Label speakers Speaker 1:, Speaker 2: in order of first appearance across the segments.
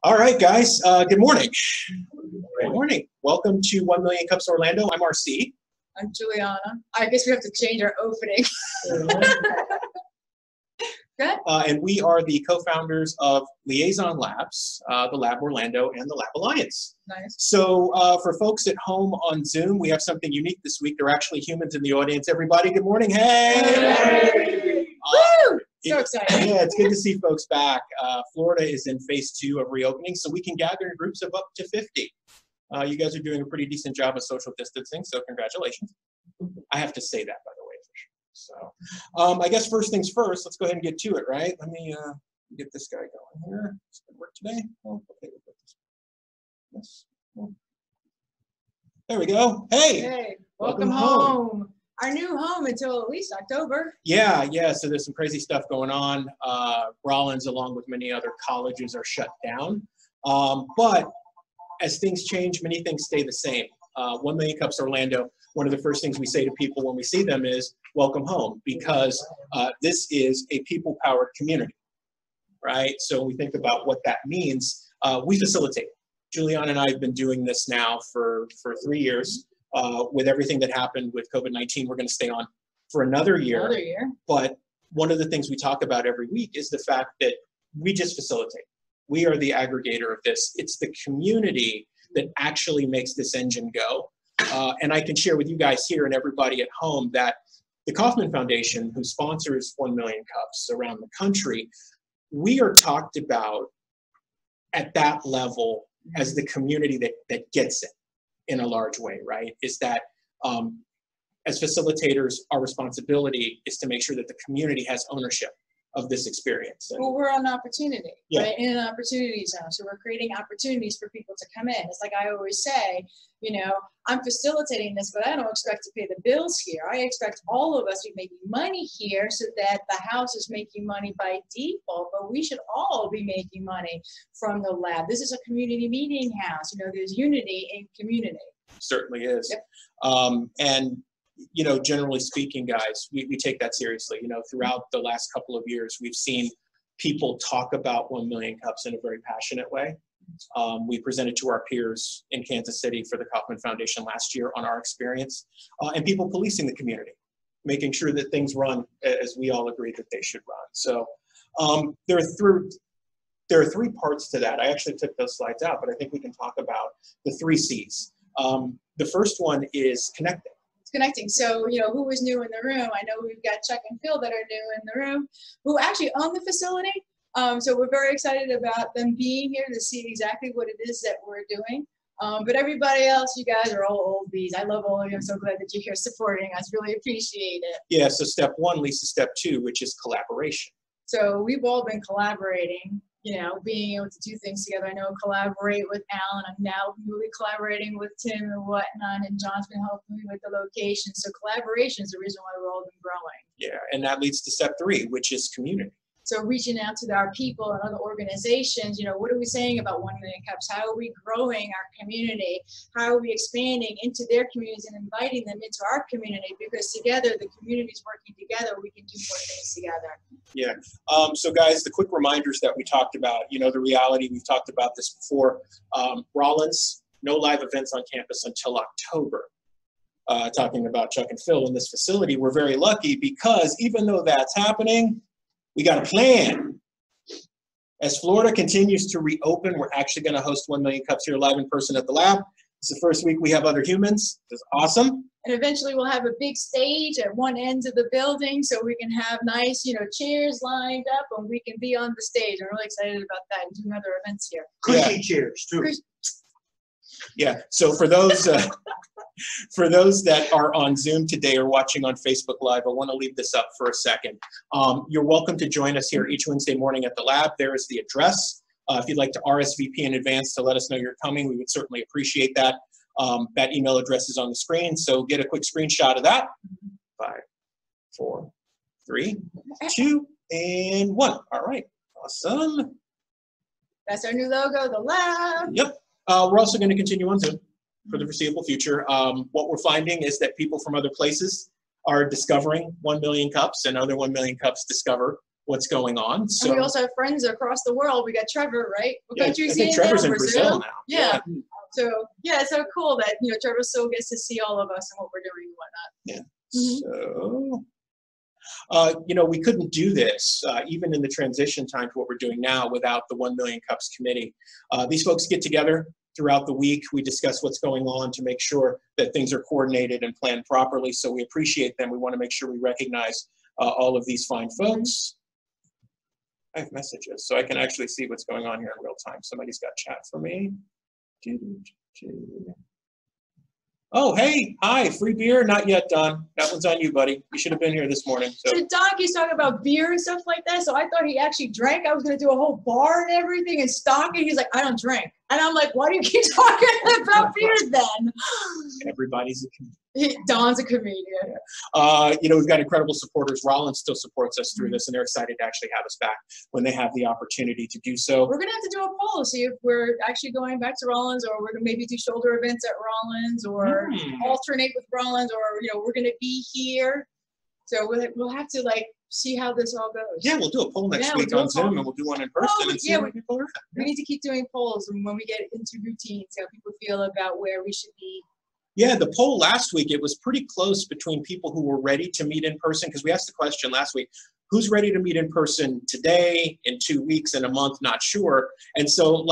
Speaker 1: All right, guys. Good morning. Good morning. Welcome to 1 Million Cups Orlando. I'm RC.
Speaker 2: I'm Juliana. I guess we have to change our opening. Good.
Speaker 1: And we are the co-founders of Liaison Labs, the Lab Orlando, and the Lab Alliance.
Speaker 2: Nice.
Speaker 1: So for folks at home on Zoom, we have something unique this week. There are actually humans in the audience. Everybody, good morning. Hey!
Speaker 2: Woo! So excited.
Speaker 1: Yeah, it's good to see folks back. Florida is in phase 2 of reopening, so we can gather in groups of up to 50. You guys are doing a pretty decent job of social distancing, so congratulations. I have to say that, by the way, for sure. So I guess first things first, let's go ahead and get to it, right? Let me get this guy going here. Does it work today? Oh, okay, we'll put this. Yes. Oh. There we go. Hey,
Speaker 2: welcome home. Our new home until at least October.
Speaker 1: Yeah. So there's some crazy stuff going on. Rollins, along with many other colleges, are shut down. But as things change, many things stay the same. 1 Million Cups Orlando, one of the first things we say to people when we see them is, welcome home, because this is a people-powered community, right? So when we think about what that means, we facilitate. Juliana and I have been doing this now for 3 years. With everything that happened with COVID-19, we're going to stay on for another year. But one of the things we talk about every week is the fact that we just facilitate. We are the aggregator of this. It's the community that actually makes this engine go. And I can share with you guys here and everybody at home that the Kauffman Foundation, who sponsors 1 Million Cups around the country, we are talked about at that level as the community that gets it in a large way, right? Is that as facilitators, our responsibility is to make sure that the community has ownership of this experience.
Speaker 2: Well, we're on opportunity, right? In an opportunity zone. So we're creating opportunities for people to come in. It's like I always say, you know, I'm facilitating this, but I don't expect to pay the bills here. I expect all of us to be making money here so that the house is making money by default, but we should all be making money from the lab. This is a community meeting house. You know, there's unity in community.
Speaker 1: Certainly is.
Speaker 2: Yep.
Speaker 1: And you know, generally speaking, guys, we take that seriously. You know, throughout the last couple of years, we've seen people talk about 1 Million Cups in a very passionate way. We presented to our peers in Kansas City for the Kauffman Foundation last year on our experience, and people policing the community, making sure that things run as we all agree that they should run. So there are three parts to that. I actually took those slides out, but I think we can talk about the 3 C's. The first one is connecting.
Speaker 2: Connecting. So, you know, who was new in the room? I know we've got Chuck and Phil that are new in the room who actually own the facility. So we're very excited about them being here to see exactly what it is that we're doing. But everybody else, you guys are all old bees. I love all of you. I'm so glad that you're here supporting us. Really appreciate it.
Speaker 1: Yeah, so step 1 leads to step 2, which is collaboration.
Speaker 2: So we've all been collaborating, you know, being able to do things together. I know collaborate with Alan. I'm now really collaborating with Tim and whatnot, and John's been helping me with the location. So collaboration is the reason why we're all been growing.
Speaker 1: Yeah, and that leads to step 3, which is community.
Speaker 2: So reaching out to our people and other organizations, you know, what are we saying about 1 Million Cups? How are we growing our community? How are we expanding into their communities and inviting them into our community? Because together, the communities working together, we can do more things together.
Speaker 1: Yeah. So guys, the quick reminders that we talked about, you know, the reality, we've talked about this before. Rollins, no live events on campus until October. Talking about Chuck and Phil in this facility, we're very lucky because even though that's happening, we got a plan. As Florida continues to reopen, we're actually going to host 1 Million Cups here live in person at the lab. It's the first week we have other humans. It's awesome.
Speaker 2: And eventually we'll have a big stage at one end of the building so we can have nice, you know, chairs lined up and we can be on the stage. I'm really excited about that and doing other events here.
Speaker 3: Cushy chairs too.
Speaker 1: Yeah. So for those that are on Zoom today or watching on Facebook Live, I want to leave this up for a second. You're welcome to join us here each Wednesday morning at the lab. There is the address. If you'd like to RSVP in advance to let us know you're coming, we would certainly appreciate that. That email address is on the screen, so get a quick screenshot of that. 5, 4, 3, 2, and 1. All right. Awesome.
Speaker 2: That's our new logo, the lab.
Speaker 1: Yep. We're also going to continue on Zoom for the foreseeable future. What we're finding is that people from other places are discovering 1 Million Cups, and other 1 Million Cups discover what's going on. So
Speaker 2: and we also have friends across the world. We got Trevor, right? What country is
Speaker 1: I
Speaker 2: he
Speaker 1: think
Speaker 2: in
Speaker 1: Trevor's
Speaker 2: now?
Speaker 1: in Brazil now.
Speaker 2: Yeah. So yeah, it's so cool that Trevor still gets to see all of us and what we're doing and whatnot.
Speaker 1: Yeah. So, we couldn't do this even in the transition time to what we're doing now without the 1 Million Cups Committee. These folks get together throughout the week. We discuss what's going on to make sure that things are coordinated and planned properly. So we appreciate them. We want to make sure we recognize all of these fine folks. I have messages, so I can actually see what's going on here in real time. Somebody's got chat for me. Oh, hey, hi, free beer? Not yet, Don. That one's on you, buddy. You should have been here this morning. So
Speaker 2: Don keeps talking about beer and stuff like that, so I thought he actually drank. I was going to do a whole bar and everything and stock it. He's like, I don't drink. And I'm like, why do you keep talking about beer then?
Speaker 1: Everybody's a comedian.
Speaker 2: Don's a comedian.
Speaker 1: We've got incredible supporters. Rollins still supports us through this, and they're excited to actually have us back when they have the opportunity to do so.
Speaker 2: We're going to have to do a poll, see if we're actually going back to Rollins, or we're going to maybe do shoulder events at Rollins, or alternate with Rollins, or, we're going to be here. So we'll have to, see how this all goes.
Speaker 1: Yeah, we'll do a poll next week on Zoom, and we'll do one in person and see what people are.
Speaker 2: We need to keep doing polls, and when we get into routines, how people feel about where we should be.
Speaker 1: Yeah, the poll last week, it was pretty close between people who were ready to meet in person, because we asked the question last week, who's ready to meet in person today, in 2 weeks, in a month, not sure. And so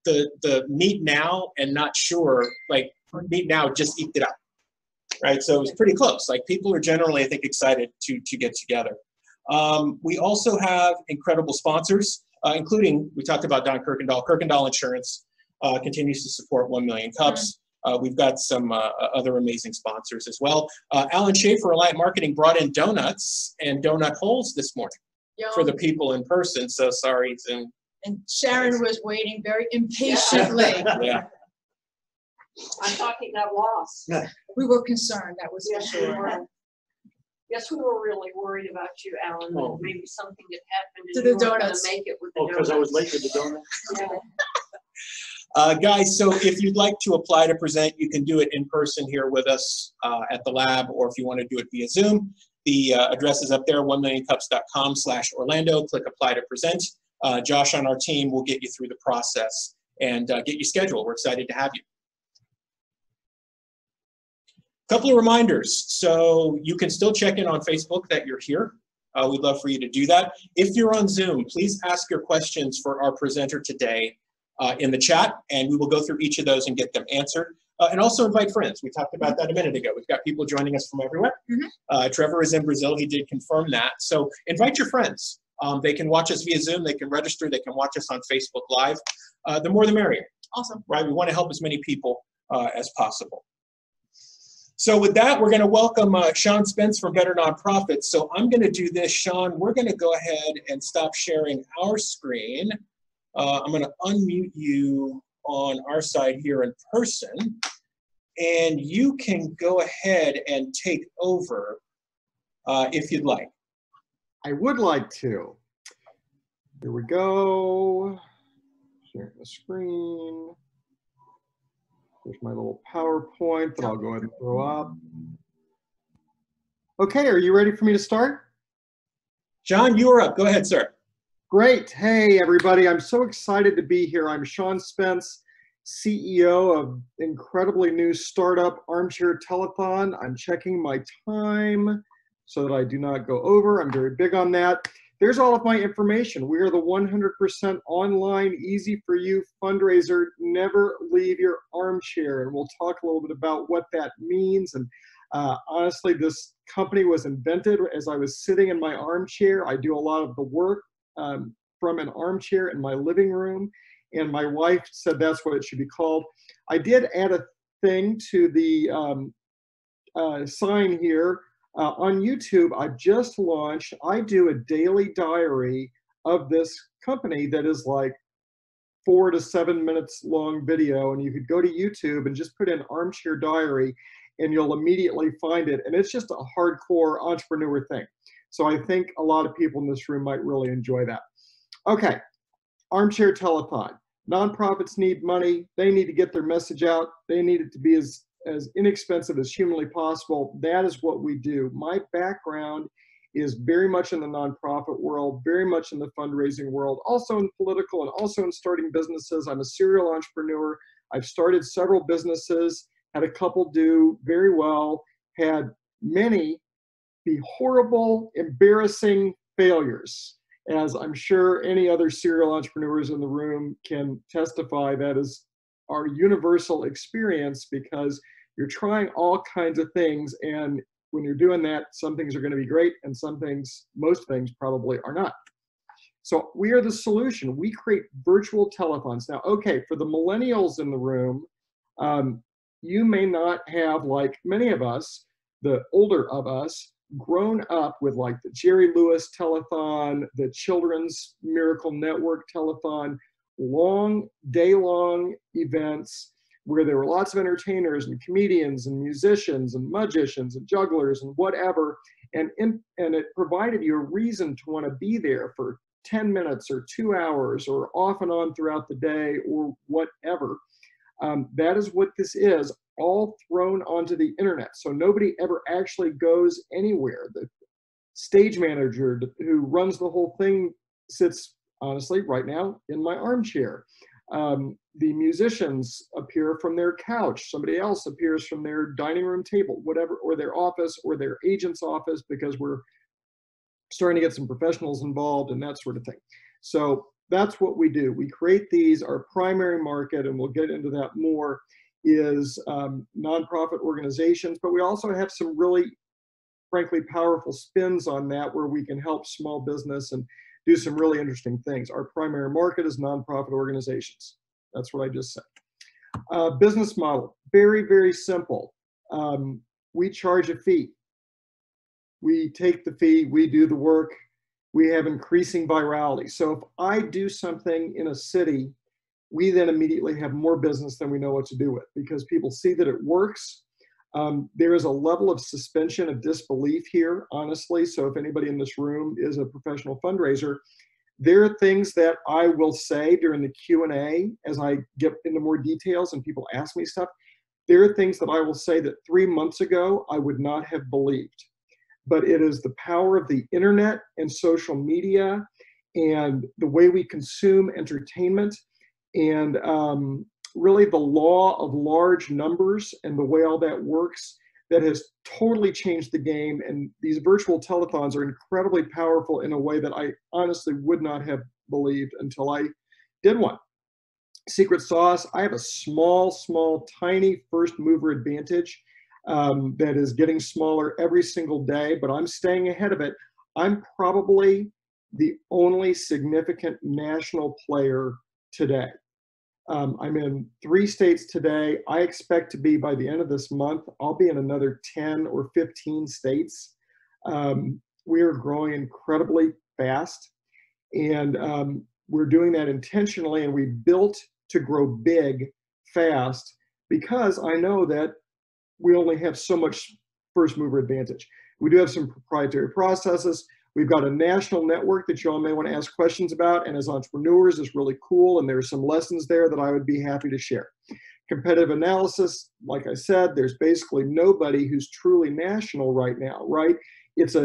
Speaker 1: the meet now and not sure, meet now just eked it out, right? So it was pretty close. People are generally, I think, excited to get together. We also have incredible sponsors, including, we talked about Don Kirkendall. Kirkendall Insurance continues to support 1 Million Cups. We've got some other amazing sponsors as well. Alan Schaefer, Alliant Marketing, brought in donuts and donut holes this morning for the people in person. So sorry, Zoom.
Speaker 2: And Sharon was waiting very impatiently.
Speaker 1: Yeah.
Speaker 3: I thought he got lost.
Speaker 2: We were concerned, that was for sure.
Speaker 3: Yes, we were really worried about you, Alan. That maybe something had happened
Speaker 2: to
Speaker 3: and
Speaker 2: the
Speaker 3: you weren't
Speaker 2: donuts.
Speaker 3: gonna make it with the donuts.
Speaker 4: because I was late for the donut.
Speaker 3: Yeah.
Speaker 1: Guys, so if you'd like to apply to present, you can do it in person here with us at the lab, or if you want to do it via Zoom, the address is up there, 1millioncups.com/Orlando. Click apply to present. Josh on our team will get you through the process and get you scheduled. We're excited to have you. Couple of reminders. So you can still check in on Facebook that you're here. We'd love for you to do that. If you're on Zoom, please ask your questions for our presenter today in the chat, and we will go through each of those and get them answered. And also invite friends. We talked about that a minute ago. We've got people joining us from everywhere. Trevor is in Brazil. He did confirm that. So invite your friends. They can watch us via Zoom. They can register. They can watch us on Facebook Live. The more the merrier.
Speaker 2: Awesome.
Speaker 1: Right? We want to help as many people as possible. So with that, we're going to welcome Sean Spence from Better Nonprofits. So I'm going to do this, Sean. We're going to go ahead and stop sharing our screen. I'm going to unmute you on our side here in person, and you can go ahead and take over if you'd like.
Speaker 4: I would like to. Here we go. Sharing the screen. There's my little PowerPoint that I'll go ahead and throw up. Okay, are you ready for me to start?
Speaker 1: John, you are up. Go ahead, sir.
Speaker 4: Great. Hey, everybody. I'm so excited to be here. I'm Sean Spence, CEO of incredibly new startup Armchair Telethon. I'm checking my time so that I do not go over. I'm very big on that. There's all of my information. We are the 100% online, easy for you fundraiser. Never leave your armchair. And we'll talk a little bit about what that means. And honestly, this company was invented as I was sitting in my armchair. I do a lot of the work from an armchair in my living room. And my wife said that's what it should be called. I did add a thing to the sign here. On YouTube, I've just launched, I do a daily diary of this company that is like 4 to 7 minutes long video. And you could go to YouTube and just put in Armchair Diary and you'll immediately find it. And it's just a hardcore entrepreneur thing. So I think a lot of people in this room might really enjoy that. Okay, Armchair Telethon. Nonprofits need money. They need to get their message out. They need it to be as inexpensive as humanly possible. That is what we do. My background is very much in the nonprofit world, very much in the fundraising world, also in political and also in starting businesses. I'm a serial entrepreneur. I've started several businesses, had a couple do very well, had many be horrible, embarrassing failures. As I'm sure any other serial entrepreneurs in the room can testify, that is our universal experience, because you're trying all kinds of things, and when you're doing that, some things are going to be great and some things, most things probably are not. So we are the solution. We create virtual telethons. Now, okay, for the millennials in the room, you may not have, like many of us, the older of us, grown up with like the Jerry Lewis Telethon, the Children's Miracle Network Telethon, long, day-long events where there were lots of entertainers and comedians and musicians and magicians and jugglers and whatever, and it provided you a reason to want to be there for 10 minutes or 2 hours or off and on throughout the day or whatever. That is what this is, all thrown onto the internet. So nobody ever actually goes anywhere. The stage manager who runs the whole thing sits, honestly, right now in my armchair. The musicians appear from their couch. Somebody else appears from their dining room table, whatever, or their office or their agent's office, because we're starting to get some professionals involved and that sort of thing. So that's what we do. We create these. Our primary market, and we'll get into that more, is nonprofit organizations, but we also have some really, frankly, powerful spins on that where we can help small business and do some really interesting things. Our primary market is nonprofit organizations. That's what I just said. Business model, very, very simple. We charge a fee. We take the fee, we do the work, we have increasing virality. So if I do something in a city, we then immediately have more business than we know what to do with, because people see that it works. There is a level of suspension of disbelief here, honestly. So if anybody in this room is a professional fundraiser, there are things that I will say during the Q&A as I get into more details and people ask me stuff. There are things that I will say that 3 months ago I would not have believed. But it is the power of the internet and social media and the way we consume entertainment, and really the law of large numbers and the way all that works that has totally changed the game. And these virtual telethons are incredibly powerful in a way that I honestly would not have believed until I did one. Secret sauce, I have a small, tiny first mover advantage that is getting smaller every single day, but I'm staying ahead of it. I'm probably the only significant national player today. I'm in 3 states today. I expect to be, by the end of this month, I'll be in another 10 or 15 states. We are growing incredibly fast, and we're doing that intentionally, and we built to grow big fast because I know that we only have so much first mover advantage. We do have some proprietary processes. We've got a national network that you all may want to ask questions about, and as entrepreneurs, it's really cool, and there's some lessons there that I would be happy to share. Competitive analysis, like I said, there's basically nobody who's truly national right now, right? It's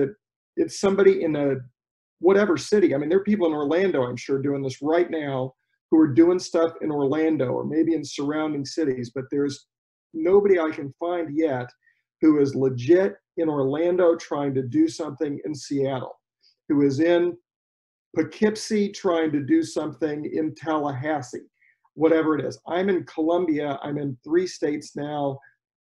Speaker 4: somebody in a whatever city. I mean, there are people in Orlando, I'm sure, doing this right now who are doing stuff in Orlando or maybe in surrounding cities, but there's nobody I can find yet who is legit in Orlando trying to do something in Seattle, who is in Poughkeepsie trying to do something in Tallahassee, whatever it is. I'm in Columbia. I'm in 3 states now.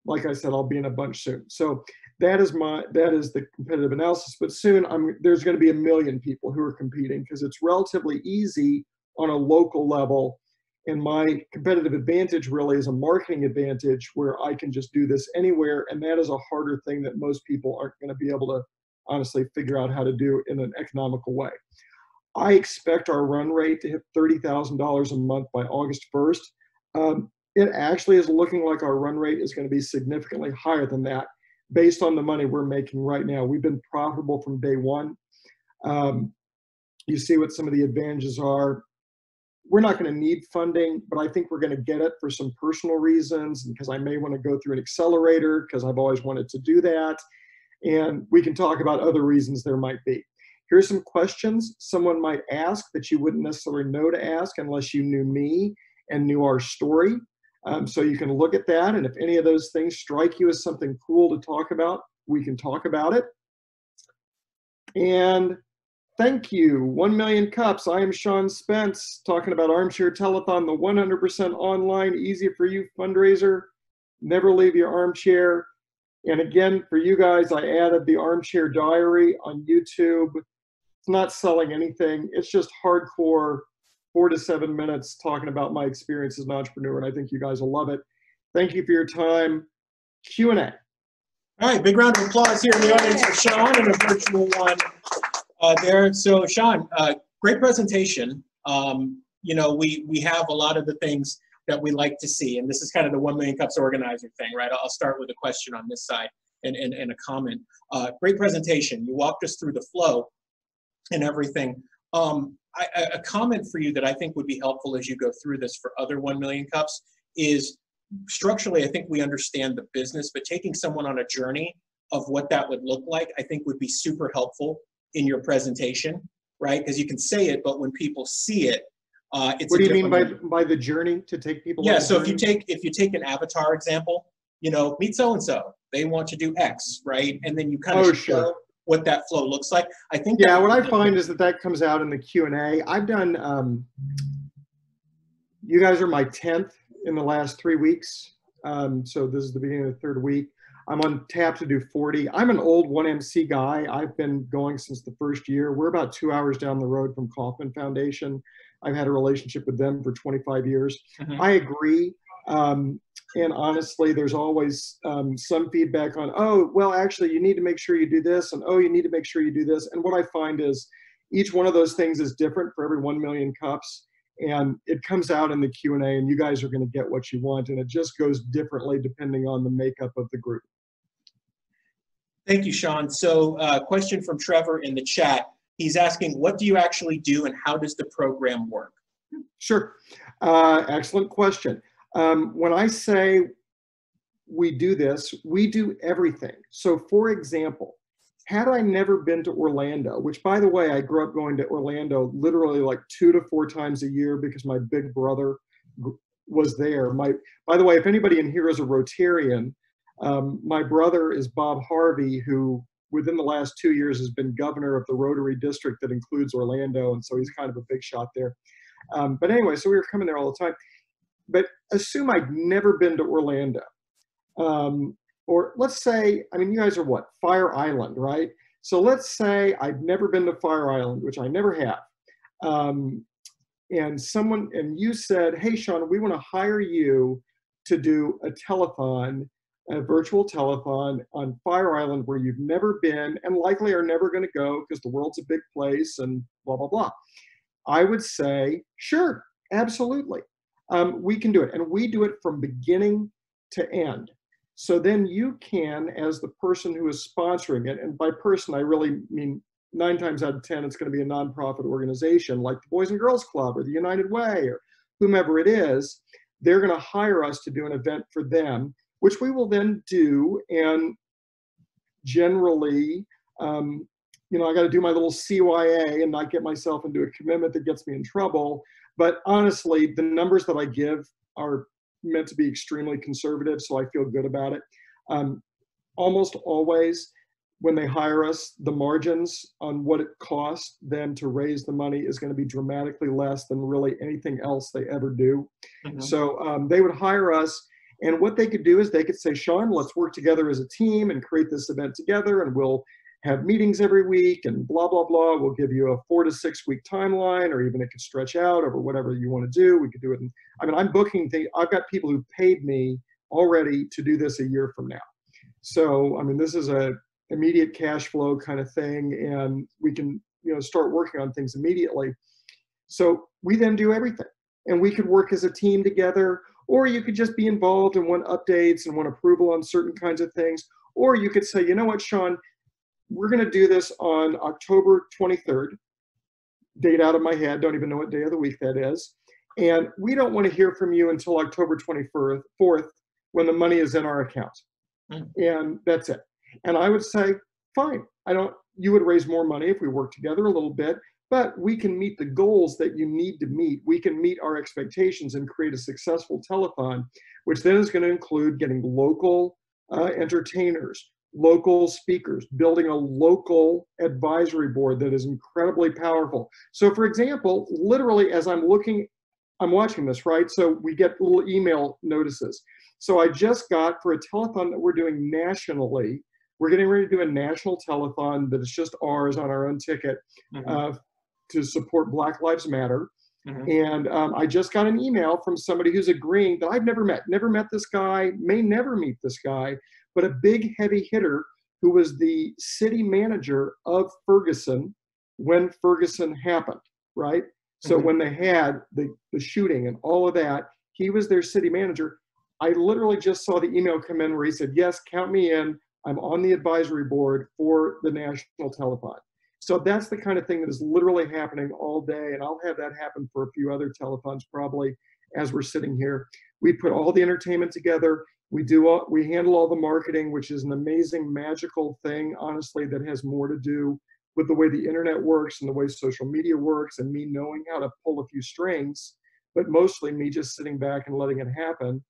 Speaker 4: Like I said, I'll be in a bunch soon. So that is the competitive analysis. But soon there's going to be 1 million people who are competing because it's relatively easy on a local level. And my competitive advantage really is a marketing advantage where I can just do this anywhere. And that is a harder thing that most people aren't going to be able to honestly figure out how to do in an economical way. I expect our run rate to hit $30,000 a month by August 1st. It actually is looking like our run rate is going to be significantly higher than that based on the money we're making right now. We've been profitable from day one. You see what some of the advantages are. We're not going to need funding, but I think we're going to get it for some personal reasons, because I may want to go through an accelerator because I've always wanted to do that. and we can talk about other reasons there might be. Here's some questions someone might ask that you wouldn't necessarily know to ask unless you knew me and knew our story. So you can look at that, and if any of those things strike you as something cool to talk about, we can talk about it. And thank you, 1 million cups. I am Sean Spence, talking about Armchair Telethon, the 100% online, easy for you fundraiser. Never leave your armchair. And again, for you guys, I added the Armchair Diary on YouTube. It's not selling anything. It's just hardcore 4 to 7 minutes talking about my experience as an entrepreneur, and I think you guys will love it. Thank you for your time. Q&A.
Speaker 1: All right, big round of applause here in the audience for Sean and a virtual one there. So Sean, great presentation. You know, we have a lot of the things that we like to see, and this is kind of the 1 million cups organizer thing, right? I'll start with a question on this side and a comment. Great presentation. You walked us through the flow and everything. A comment for you that I think would be helpful as you go through this for other 1 million cups is structurally, I think we understand the business, but taking someone on a journey of what that would look like, I think would be super helpful in your presentation, right? Because you can say it, but when people see it, it's
Speaker 4: what do you mean by the journey, to take people?
Speaker 1: Yeah, so if you take an avatar example, you know, meet so and so, they want to do X, right? And then you kind of show what that flow looks like. I think.
Speaker 4: Yeah, what I find is that comes out in the Q&A. I've done. You guys are my 10th in the last 3 weeks, so this is the beginning of the 3rd week. I'm on tap to do 40. I'm an old 1MC guy. I've been going since the 1st year. We're about 2 hours down the road from Kauffman Foundation. I've had a relationship with them for 25 years.
Speaker 1: Mm-hmm.
Speaker 4: I agree. And honestly, there's always some feedback on, oh, well, actually, you need to make sure you do this, and oh, you need to make sure you do this. And what I find is each one of those things is different for every 1 million cups. And it comes out in the Q&A, and you guys are going to get what you want. And it just goes differently depending on the makeup of the group.
Speaker 1: Thank you, Sean. So question from Trevor in the chat. He's asking, what do you actually do and how does the program work?
Speaker 4: Sure. Excellent question. When I say we do this, we do everything. So for example, had I never been to Orlando, which by the way, I grew up going to Orlando literally like 2 to 4 times a year because my big brother was there. By the way, if anybody in here is a Rotarian, my brother is Bob Harvey, who within the last 2 years has been governor of the Rotary District that includes Orlando, and so he's kind of a big shot there. But anyway, so we were coming there all the time. But assume I'd never been to Orlando. Or let's say, I mean, you guys are what? Fire Island, right? So let's say I've never been to Fire Island, which I never have. And you said, hey, Sean, we want to hire you to do a telethon, a virtual telethon on Fire Island where you've never been and likely are never going to go because the world's a big place and blah, blah, blah. I would say, sure, absolutely. We can do it. And we do it from beginning to end. So then you can, as the person who is sponsoring it, and by person, I really mean 9 times out of 10, it's going to be a nonprofit organization like the Boys and Girls Club or the United Way or whomever it is. They're going to hire us to do an event for them, which we will then do. And generally, you know, I got to do my little CYA and not get myself into a commitment that gets me in trouble. But honestly, the numbers that I give are meant to be extremely conservative, so I feel good about it. Almost always, when they hire us, the margins on what it costs them to raise the money is going to be dramatically less than really anything else they ever do. Mm-hmm. So they would hire us, and what they could do is they could say, Sean, let's work together as a team and create this event together, and we'll have meetings every week and blah, blah, blah. We'll give you a 4 to 6 week timeline, or even it could stretch out over whatever you want to do. We could do it. I mean, I'm booking things. I've got people who paid me already to do this a year from now. So, I mean, this is a immediate cash flow kind of thing, and we can, you know, start working on things immediately. So we then do everything, and we could work as a team together, or you could just be involved and want updates and want approval on certain kinds of things. Or you could say, you know what, Sean, we're going to do this on October 23rd, date out of my head, don't even know what day of the week that is. And we don't want to hear from you until October 24th, when the money is in our account. And that's it. And I would say, fine. You would raise more money if we work together a little bit, but we can meet the goals that you need to meet. We can meet our expectations and create a successful telethon, which then is going to include getting local entertainers, local speakers, building a local advisory board that is incredibly powerful. So for example, literally as I'm watching this, right? So we get little email notices. So I just got, for a telethon that we're doing nationally, we're getting ready to do a national telethon that is just ours on our own ticket to support Black Lives Matter. And I just got an email from somebody who's agreeing that I've never met this guy, may never meet this guy, but a big heavy hitter who was the city manager of Ferguson when Ferguson happened, right? So when they had the shooting and all of that, he was their city manager. I literally just saw the email come in where he said, yes, count me in. I'm on the advisory board for the national telethon. So that's the kind of thing that is literally happening all day. And I'll have that happen for a few other telethons probably as we're sitting here. We put all the entertainment together. We handle all the marketing, which is an amazing, magical thing, honestly, that has more to do with the way the internet works and the way social media works and me knowing how to pull a few strings, but mostly me just sitting back and letting it happen.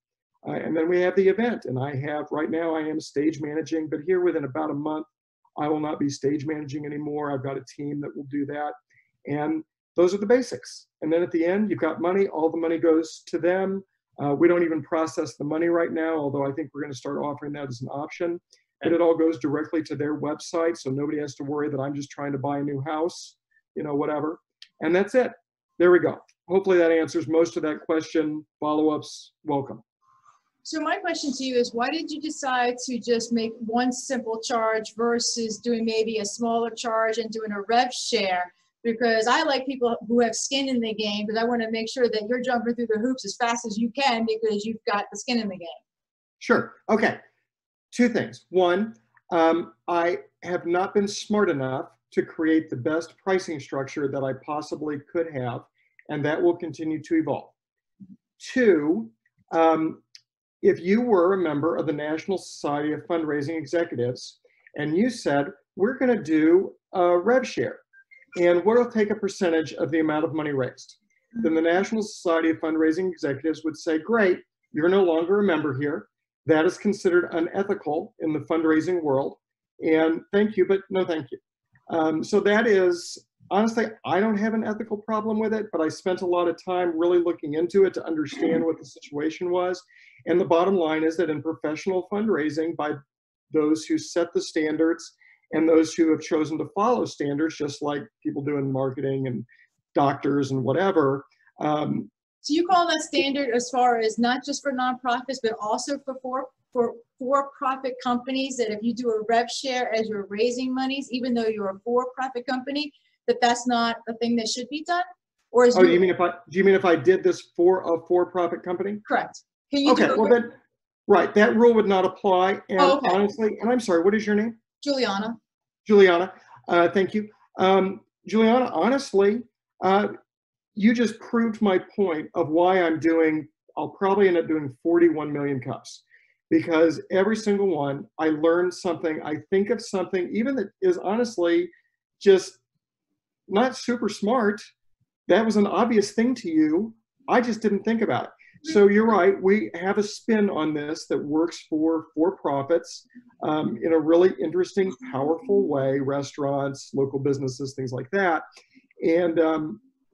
Speaker 4: And then we have the event, and right now I am stage managing, but here within about a month, I will not be stage managing anymore. I've got a team that will do that. And those are the basics. And then at the end, you've got money. All the money goes to them. We don't even process the money right now, although I think we're going to start offering that as an option. But it all goes directly to their website, so nobody has to worry that I'm just trying to buy a new house, whatever. And that's it. There we go. Hopefully that answers most of that question. Follow-ups, welcome.
Speaker 2: So my question to you is, why did you decide to just make one simple charge versus doing maybe a smaller charge and doing a rev share? Because I like people who have skin in the game, because I want to make sure that you're jumping through the hoops as fast as you can because you've got the skin in the game.
Speaker 4: Sure. Okay. Two things. One, I have not been smart enough to create the best pricing structure that I possibly could have, and that will continue to evolve. Two, if you were a member of the National Society of Fundraising Executives and you said, we're going to do a rev share and we'll take a percentage of the amount of money raised, then the National Society of Fundraising Executives would say, great, you're no longer a member here. That is considered unethical in the fundraising world. And thank you, but no thank you. So that is, honestly, I don't have an ethical problem with it, but I spent a lot of time really looking into it to understand what the situation was. And the bottom line is that in professional fundraising, by those who set the standards and those who have chosen to follow standards, just like people do in marketing and doctors and whatever.
Speaker 2: So you call that standard as far as not just for nonprofits, but also for for-profit companies, that if you do a rev share as you're raising monies, even though you're a for-profit company, that's not a thing that should be done? Or is
Speaker 4: do you mean if I did this for a for-profit company?
Speaker 2: Correct. Can you
Speaker 4: okay, well then, right, that rule would not apply. And
Speaker 2: okay.
Speaker 4: Honestly, and I'm sorry, what is your name?
Speaker 2: Juliana.
Speaker 4: Juliana, thank you. Juliana, honestly, you just proved my point of why I'll probably end up doing 41 million cups, because every single one, I learned something, I think of something, even that is honestly just not super smart. That was an obvious thing to you. I just didn't think about it. So you're right, we have a spin on this that works for for-profits in a really interesting, powerful way, restaurants, local businesses, things like that. And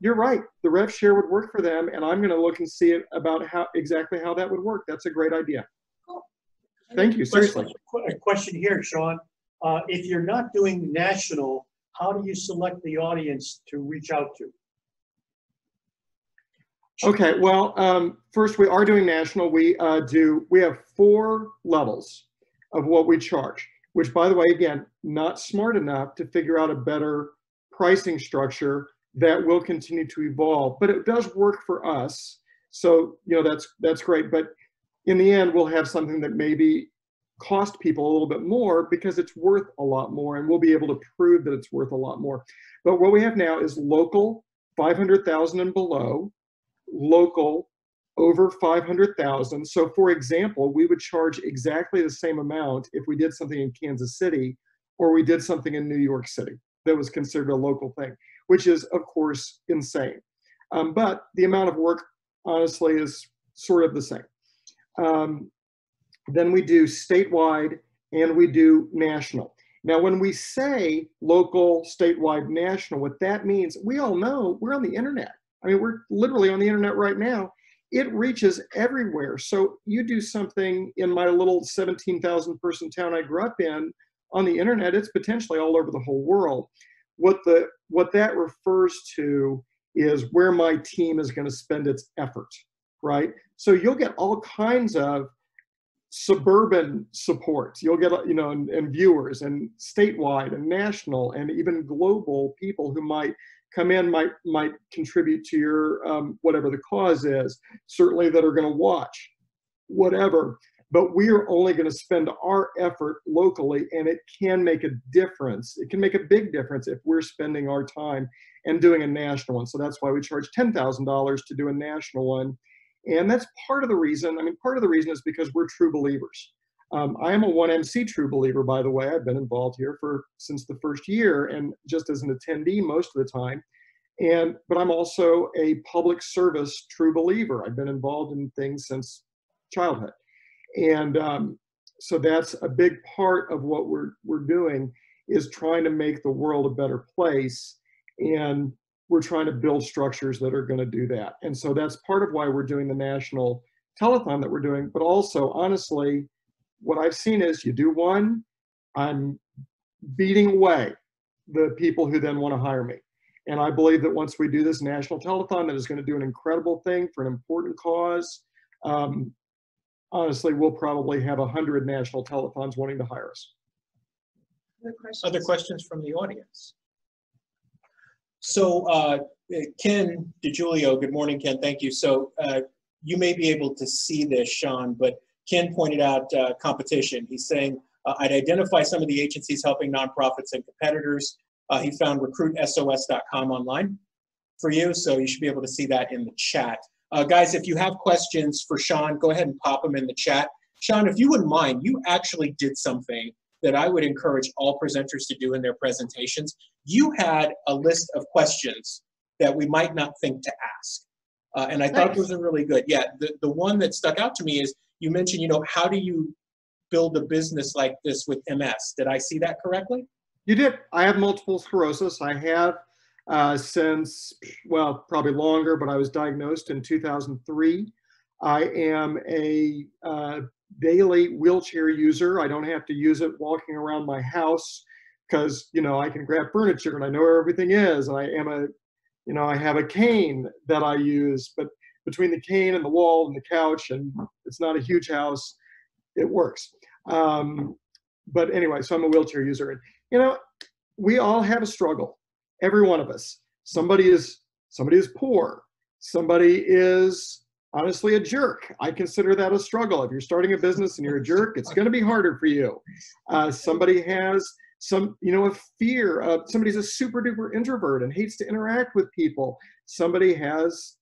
Speaker 4: you're right, the rev share would work for them, and I'm gonna look and see about exactly how that would work. That's a great idea.
Speaker 2: Cool.
Speaker 4: Thank you, seriously.
Speaker 5: A question here, Sean. If you're not doing national, how do you select the audience to reach out to?
Speaker 4: Okay, well, first we are doing national. We have 4 levels of what we charge, which, by the way, again, not smart enough to figure out a better pricing structure that will continue to evolve, but it does work for us. So, that's great. But in the end, we'll have something that maybe cost people a little bit more because it's worth a lot more, and we'll be able to prove that it's worth a lot more. But what we have now is local, 500,000 and below, local over 500,000. So for example, we would charge exactly the same amount if we did something in Kansas City or we did something in New York City that was considered a local thing, which is, of course, insane. But the amount of work, honestly, is sort of the same. Then we do statewide and we do national. Now, when we say local, statewide, national, what that means, we all know we're on the internet. I mean, we're literally on the internet right now. It reaches everywhere. So you do something in my little 17,000 person town I grew up in on the internet, it's potentially all over the whole world. What that refers to is where my team is going to spend its effort, right? So you'll get all kinds of suburban support. You'll get, and viewers and statewide and national and even global people who might come in, might contribute to your, whatever the cause is, certainly that are going to watch, whatever. But we are only going to spend our effort locally, and it can make a difference. It can make a big difference if we're spending our time and doing a national one. So that's why we charge $10,000 to do a national one. And that's part of the reason. I mean, part of the reason is because we're true believers. I am a 1MC true believer, by the way. I've been involved here since the first year and just as an attendee most of the time. But I'm also a public service true believer. I've been involved in things since childhood. And so that's a big part of what we're doing, is trying to make the world a better place. And we're trying to build structures that are going to do that. And so that's part of why we're doing the national telethon that we're doing. But also, honestly, what I've seen is you do one, I'm beating away the people who then want to hire me. And I believe that once we do this national telethon, that is going to do an incredible thing for an important cause. Honestly, we'll probably have 100 national telethons wanting to hire us.
Speaker 1: Other questions from the audience? So Ken DiGiulio, good morning, Ken, thank you. So you may be able to see this, Sean, but Ken pointed out competition. He's saying, I'd identify some of the agencies helping nonprofits and competitors. He found recruitsos.com online for you, so you should be able to see that in the chat. Guys, if you have questions for Sean, go ahead and pop them in the chat. Sean, if you wouldn't mind, you actually did something that I would encourage all presenters to do in their presentations. You had a list of questions that we might not think to ask. And I thought those were really good. Yeah, the one that stuck out to me is you mentioned, how do you build a business like this with MS? Did I see that correctly?
Speaker 4: You did. I have multiple sclerosis. I have since, well, probably longer, but I was diagnosed in 2003. I am a daily wheelchair user. I don't have to use it walking around my house because, I can grab furniture and I know where everything is. And I am I have a cane that I use, but between the cane and the wall and the couch, and it's not a huge house, it works. But anyway, so I'm a wheelchair user. And, we all have a struggle. Every one of us. Somebody is poor. Somebody is honestly a jerk. I consider that a struggle. If you're starting a business and you're a jerk, it's going to be harder for you. Somebody has a fear of, somebody's a super duper introvert and hates to interact with people. Somebody has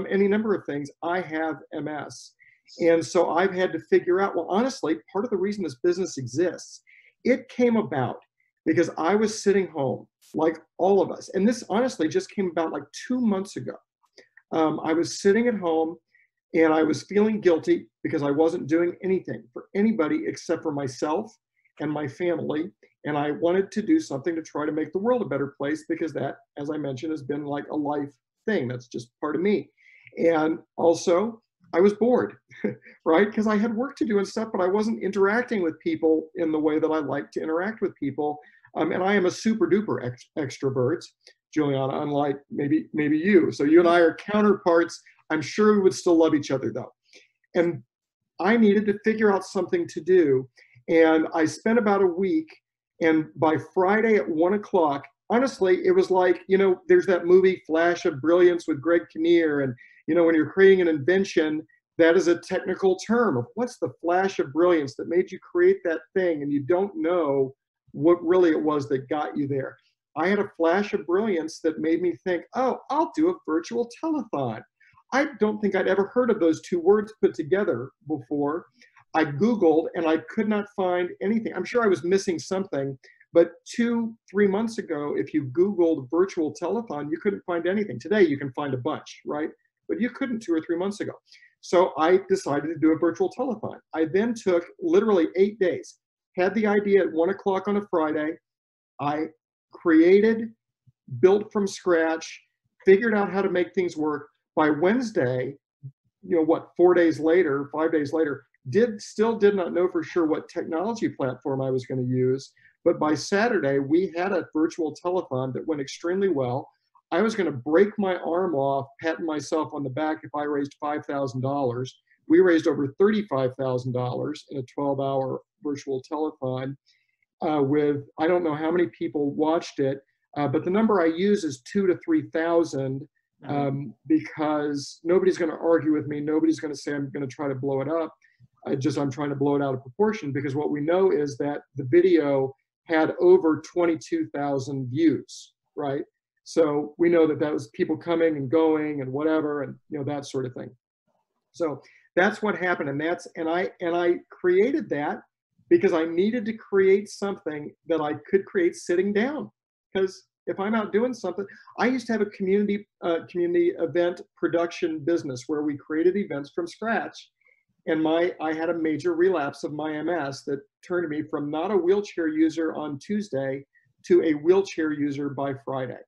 Speaker 4: any number of things. I have MS. And so I've had to figure out, well, honestly, part of the reason this business exists, it came about because I was sitting home like all of us. And this honestly just came about like 2 months ago. I was sitting at home and I was feeling guilty because I wasn't doing anything for anybody except for myself and my family. And I wanted to do something to try to make the world a better place because that, as I mentioned, has been like a life thing. That's just part of me. And also, I was bored, right? Because I had work to do and stuff, but I wasn't interacting with people in the way that I like to interact with people. And I am a super duper extrovert, Juliana, unlike maybe you. So you and I are counterparts. I'm sure we would still love each other though. And I needed to figure out something to do. And I spent about a week, and by Friday at 1 o'clock, honestly, it was like, there's that movie Flash of Brilliance with Greg Kinnear. And, when you're creating an invention, that is a technical term of what's the flash of brilliance that made you create that thing, and you don't know what really it was that got you there. I had a flash of brilliance that made me think, oh, I'll do a virtual telethon. I don't think I'd ever heard of those two words put together before. I Googled and I could not find anything. I'm sure I was missing something, But 2-3 months ago, if you Googled virtual telethon, you couldn't find anything. Today, you can find a bunch, right? But you couldn't 2 or 3 months ago. So I decided to do a virtual telethon. I then took literally 8 days, had the idea at 1 o'clock on a Friday. I created, built from scratch, figured out how to make things work. By Wednesday, 4 days later, 5 days later, still did not know for sure what technology platform I was going to use. But by Saturday, we had a virtual telethon that went extremely well. I was going to break my arm off, patting myself on the back if I raised $5,000. We raised over $35,000 in a 12-hour virtual telethon with, I don't know how many people watched it, but the number I use is 2,000 to 3,000 because nobody's going to argue with me. Nobody's going to say I'm going to try to blow it up. I'm trying to blow it out of proportion, because what we know is that the video had over 22,000 views, right? So we know that was people coming and going and whatever, and that sort of thing. So that's what happened, and I created that because I needed to create something that I could create sitting down. Because if I'm out doing something, I used to have a community event production business where we created events from scratch. And I had a major relapse of my MS that turned me from not a wheelchair user on Tuesday to a wheelchair user by Friday.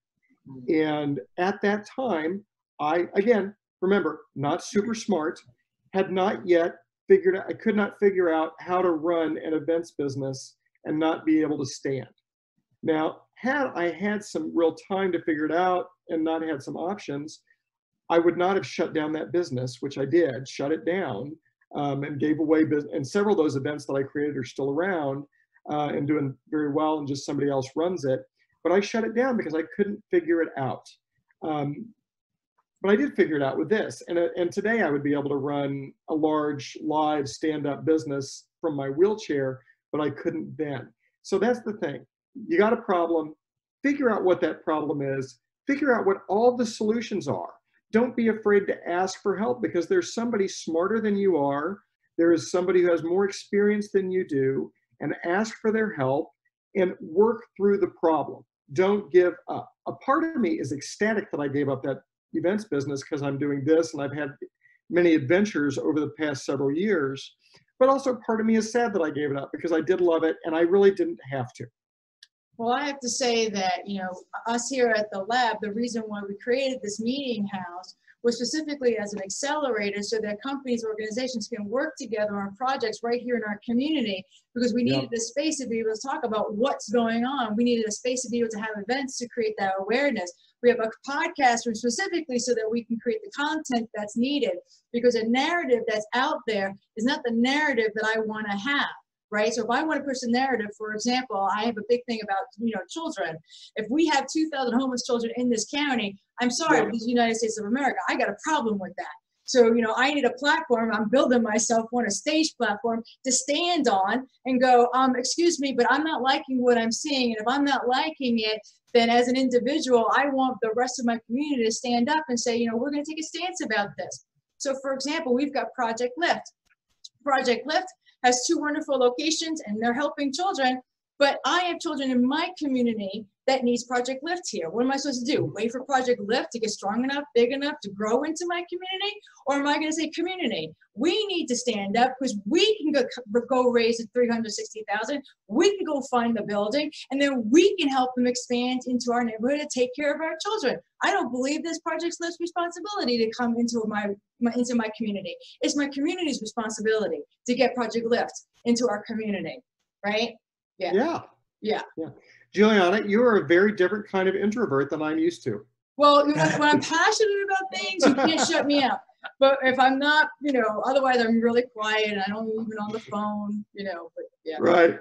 Speaker 4: And at that time, again, remember, not super smart, had not yet figured out, I could not figure out how to run an events business and not be able to stand. Now, had I had some real time to figure it out and not had some options, I would not have shut down that business, which I did, shut it down. And gave away business, and several of those events that I created are still around and doing very well, and just somebody else runs it. But I shut it down because I couldn't figure it out. But I did figure it out with this, and today I would be able to run a large live stand-up business from my wheelchair, but I couldn't then. So that's the thing. You got a problem, figure out what that problem is, figure out what all the solutions are. Don't be afraid to ask for help, because there's somebody smarter than you are. There is somebody who has more experience than you do, and ask for their help and work through the problem. Don't give up. A part of me is ecstatic that I gave up that events business because I'm doing this and I've had many adventures over the past several years. But also part of me is sad that I gave it up because I did love it and I really didn't have to.
Speaker 2: Well, I have to say that, us here at the lab, the reason why we created this meeting house was specifically as an accelerator so that companies, organizations can work together on projects right here in our community, because we needed a space to be able to talk about what's going on. We needed a space to be able to have events to create that awareness. We have a podcast room specifically so that we can create the content that's needed, because a narrative that's out there is not the narrative that I want to have. Right? So if I want to push a narrative, for example, I have a big thing about, children. If we have 2,000 homeless children in this county, I'm sorry, but it's the United States of America. I got a problem with that. So, I need a platform. I'm building myself a stage platform to stand on and go, excuse me, but I'm not liking what I'm seeing. And if I'm not liking it, then as an individual, I want the rest of my community to stand up and say, we're going to take a stance about this. So for example, we've got Project Lift. Project Lift has 2 wonderful locations and they're helping children, but I have children in my community that needs Project Lift here. What am I supposed to do? Wait for Project Lift to get strong enough, big enough to grow into my community? Or am I going to say, community, we need to stand up because we can go raise at $360,000. We can go find the building, and then we can help them expand into our neighborhood and take care of our children. I don't believe this Project Lift's responsibility to come into my community. It's my community's responsibility to get Project Lift into our community, right? Yeah.
Speaker 4: Juliana, you are a very different kind of introvert than I'm used to.
Speaker 2: Well, when I'm passionate about things, you can't shut me up. But if I'm not, otherwise I'm really quiet and I don't even on the phone, but yeah.
Speaker 4: Right.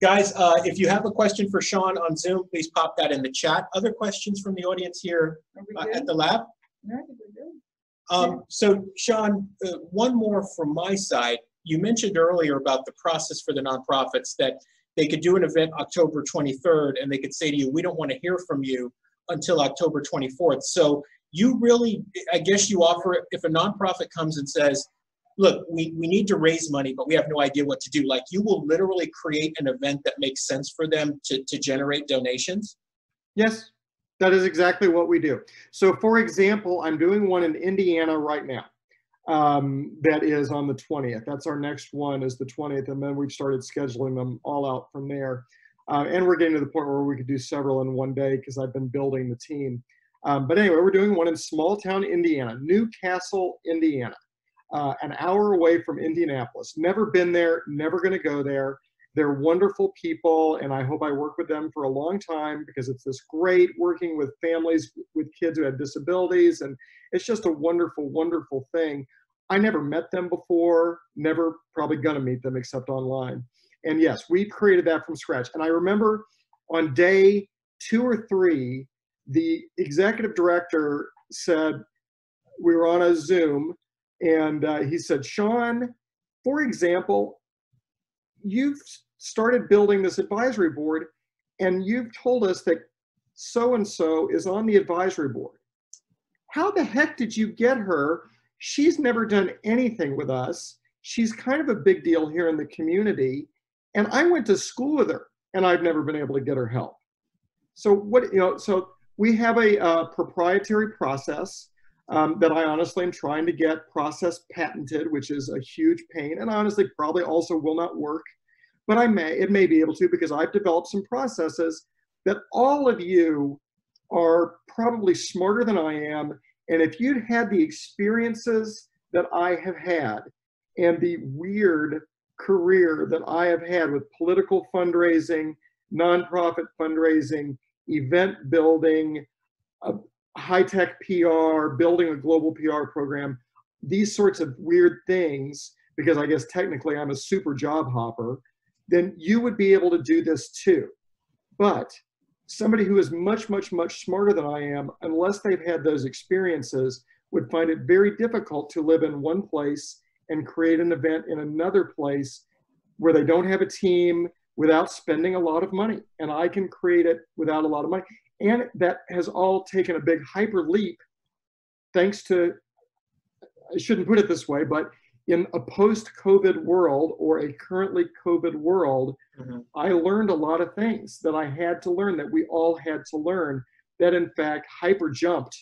Speaker 1: Guys, if you have a question for Sean on Zoom, please pop that in the chat. Other questions from the audience here at the lab?
Speaker 2: No, I think we're good.
Speaker 1: So Sean, one more from my side. You mentioned earlier about the process for the nonprofits, that they could do an event October 23rd and they could say to you, we don't want to hear from you until October 24th. So you really, I guess you offer it, if a nonprofit comes and says, look, we need to raise money, but we have no idea what to do. Like, you will literally create an event that makes sense for them to generate donations?
Speaker 4: Yes, that is exactly what we do. So for example, I'm doing one in Indiana right now. That is on the 20th. That's our next one, is the 20th, and then we've started scheduling them all out from there. And we're getting to the point where we could do several in one day because I've been building the team. But anyway, we're doing one in small town Indiana, Newcastle, Indiana, an hour away from Indianapolis. Never been there, never going to go there. They're wonderful people, and I hope I work with them for a long time because it's this great working with families with kids who have disabilities, and it's just a wonderful, wonderful thing. I never met them before, never probably gonna meet them except online. And yes, we created that from scratch. And I remember on day 2 or 3, the executive director said, we were on a Zoom, and he said, Sean, for example, you've started building this advisory board, and you've told us that so-and-so is on the advisory board. How the heck did you get her? She's never done anything with us. She's kind of a big deal here in the community. And I went to school with her, and I've never been able to get her help. So so we have a proprietary process that I honestly am trying to get process patented, which is a huge pain, and honestly probably also will not work. But it may be able to, because I've developed some processes that all of you are probably smarter than I am. And if you'd had the experiences that I have had and the weird career that I have had with political fundraising, nonprofit fundraising, event building, high-tech PR, building a global PR program, these sorts of weird things, because I guess technically I'm a super job hopper, then you would be able to do this too. But somebody who is much, much, much smarter than I am, unless they've had those experiences, would find it very difficult to live in one place and create an event in another place where they don't have a team without spending a lot of money. And I can create it without a lot of money. And that has all taken a big hyper leap thanks to, I shouldn't put it this way, but in a post-COVID world or a currently COVID world, I learned a lot of things that I had to learn, that we all had to learn, that in fact hyper jumped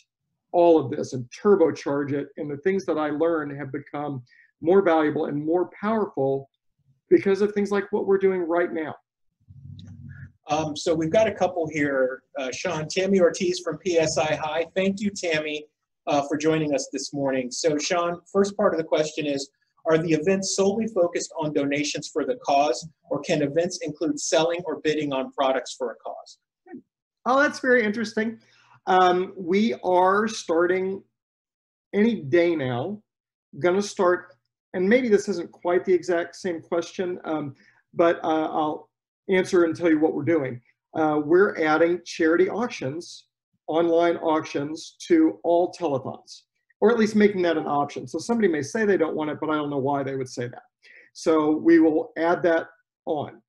Speaker 4: all of this and turbocharge it. And the things that I learned have become more valuable and more powerful because of things like what we're doing right now.
Speaker 1: So we've got a couple here. Sean, Tammy Ortiz from PSI High. Thank you, Tammy, for joining us this morning. So Sean, first part of the question is, are the events solely focused on donations for the cause, or can events include selling or bidding on products for a cause?
Speaker 4: Oh, that's very interesting. We are starting any day now, gonna start, and maybe this isn't quite the exact same question, but I'll answer and tell you what we're doing. We're adding charity auctions, online auctions, to all telethons, or at least making that an option. So somebody may say they don't want it, but I don't know why they would say that. So we will add that on.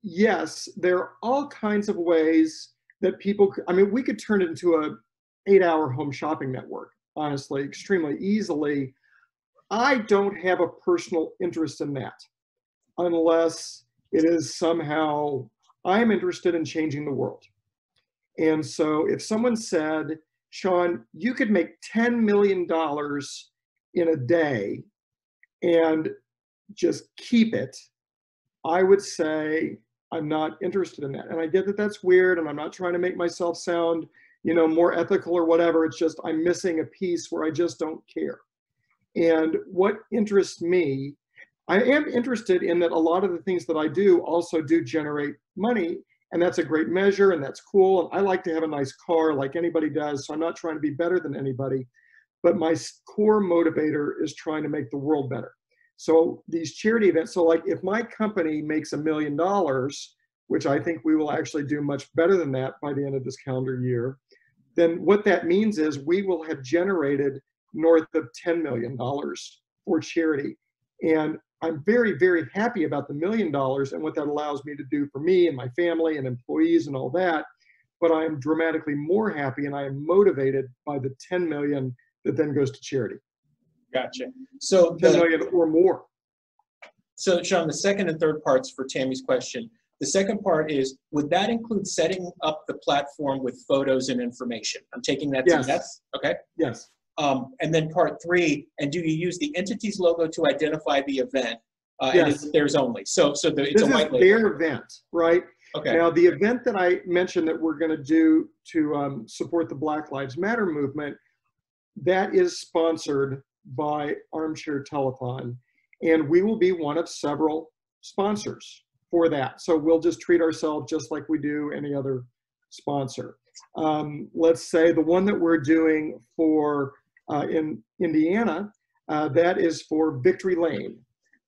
Speaker 4: Yes, there are all kinds of ways that people, I mean, we could turn it into a 8-hour home shopping network, honestly, extremely easily. I don't have a personal interest in that unless it is somehow, I'm interested in changing the world. And so if someone said, Sean, you could make $10 million in a day and just keep it, I would say, I'm not interested in that. And I get that that's weird, and I'm not trying to make myself sound, more ethical or whatever. It's just I'm missing a piece where I just don't care. And what interests me, I am interested in that a lot of the things that I do also do generate money, and that's a great measure, and that's cool. And I like to have a nice car like anybody does, so I'm not trying to be better than anybody, but my core motivator is trying to make the world better. So these charity events, so like if my company makes $1 million, which I think we will actually do much better than that by the end of this calendar year, then what that means is we will have generated north of $10 million for charity. And I'm very, very happy about the $1 million and what that allows me to do for me and my family and employees and all that. But I am dramatically more happy, and I am motivated by the 10 million that then goes to charity.
Speaker 1: Gotcha. So
Speaker 4: 10 million or more.
Speaker 1: So Sean, the second and third parts for Tammy's question. The second part is, would that include setting up the platform with photos and information? I'm taking that to yes. Okay.
Speaker 4: Yes.
Speaker 1: And then part three, and do you use the entity's logo to identify the event?
Speaker 4: Yes.
Speaker 1: And is it theirs only? It's
Speaker 4: this
Speaker 1: a white label.
Speaker 4: Their event, right?
Speaker 1: Okay.
Speaker 4: Now, the event that I mentioned that we're going to do to support the Black Lives Matter movement, that is sponsored by Armchair Telethon, and we will be one of several sponsors for that. So we'll just treat ourselves just like we do any other sponsor. Let's say the one that we're doing for in Indiana, that is for Victory Lane.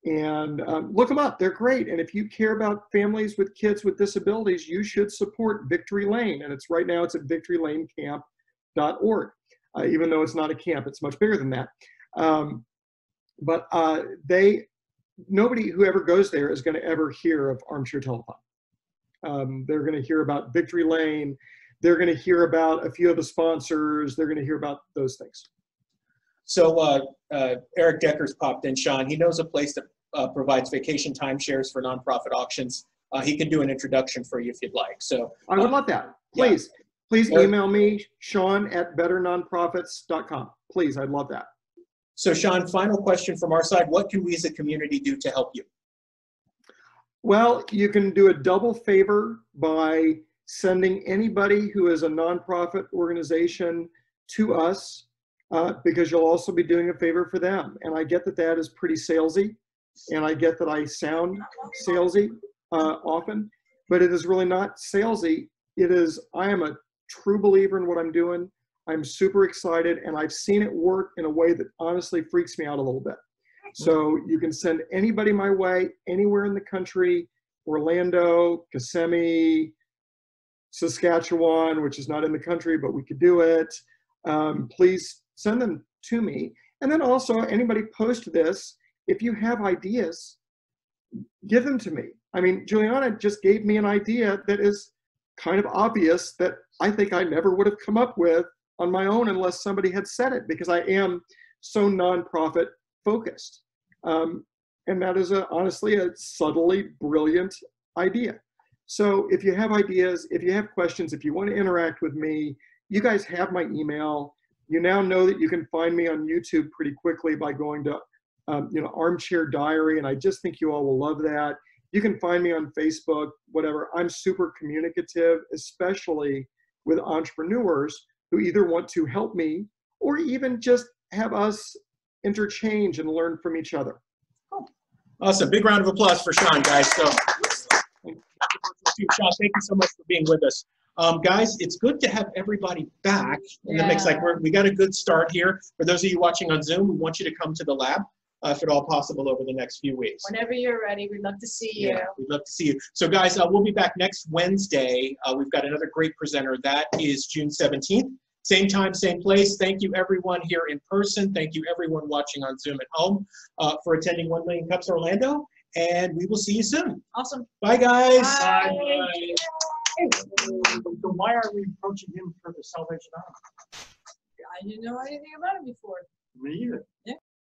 Speaker 4: And look them up, they're great. And if you care about families with kids with disabilities, you should support Victory Lane. And right now it's at victorylanecamp.org. Even though it's not a camp, it's much bigger than that. But nobody who ever goes there is going to ever hear of Armchair Telethon. They're going to hear about Victory Lane. They're going to hear about a few of the sponsors. They're going to hear about those things.
Speaker 1: So Eric Decker's popped in, Sean. He knows a place that provides vacation timeshares for nonprofit auctions. He can do an introduction for you if you'd like. So
Speaker 4: I would love that. Please, please email me, Sean@betternonprofits.com. Please, I'd love that.
Speaker 1: So Sean, final question from our side. What can we as a community do to help you?
Speaker 4: Well, you can do a double favor by sending anybody who is a nonprofit organization to us, because you'll also be doing a favor for them. And I get that that is pretty salesy, and I get that I sound salesy often, but it is really not salesy. It is, I am a true believer in what I'm doing. I'm super excited, and I've seen it work in a way that honestly freaks me out a little bit. So you can send anybody my way, anywhere in the country, Orlando, Kissimmee, Saskatchewan, which is not in the country, but we could do it. Please send them to me. And then also, anybody post this, if you have ideas, give them to me. I mean, Juliana just gave me an idea that is kind of obvious that I think I never would have come up with on my own unless somebody had said it, because I am so nonprofit focused. And that is honestly a subtly brilliant idea. So if you have ideas, if you have questions, if you want to interact with me, you guys have my email. You now know that you can find me on YouTube pretty quickly by going to Armchair Diary, and I just think you all will love that. You can find me on Facebook, whatever. I'm super communicative, especially with entrepreneurs who either want to help me or even just have us interchange and learn from each other.
Speaker 1: Awesome. Big round of applause for Sean, guys. So, Sean, thank you so much for being with us. Guys, it's good to have everybody back in the mix. Like we got a good start here. For those of you watching on Zoom, we want you to come to the lab, if at all possible, over the next few weeks.
Speaker 2: Whenever you're ready, we'd love to see you.
Speaker 1: Yeah, we'd love to see you. So guys, we'll be back next Wednesday. We've got another great presenter. That is June 17th. Same time, same place. Thank you everyone here in person. Thank you everyone watching on Zoom at home for attending 1 Million Cups Orlando. And we will see you soon.
Speaker 2: Awesome.
Speaker 1: Bye, guys.
Speaker 2: Bye.
Speaker 1: Bye.
Speaker 5: So why are we approaching him for the Salvation Army?
Speaker 2: I didn't know anything about it before.
Speaker 5: Me either.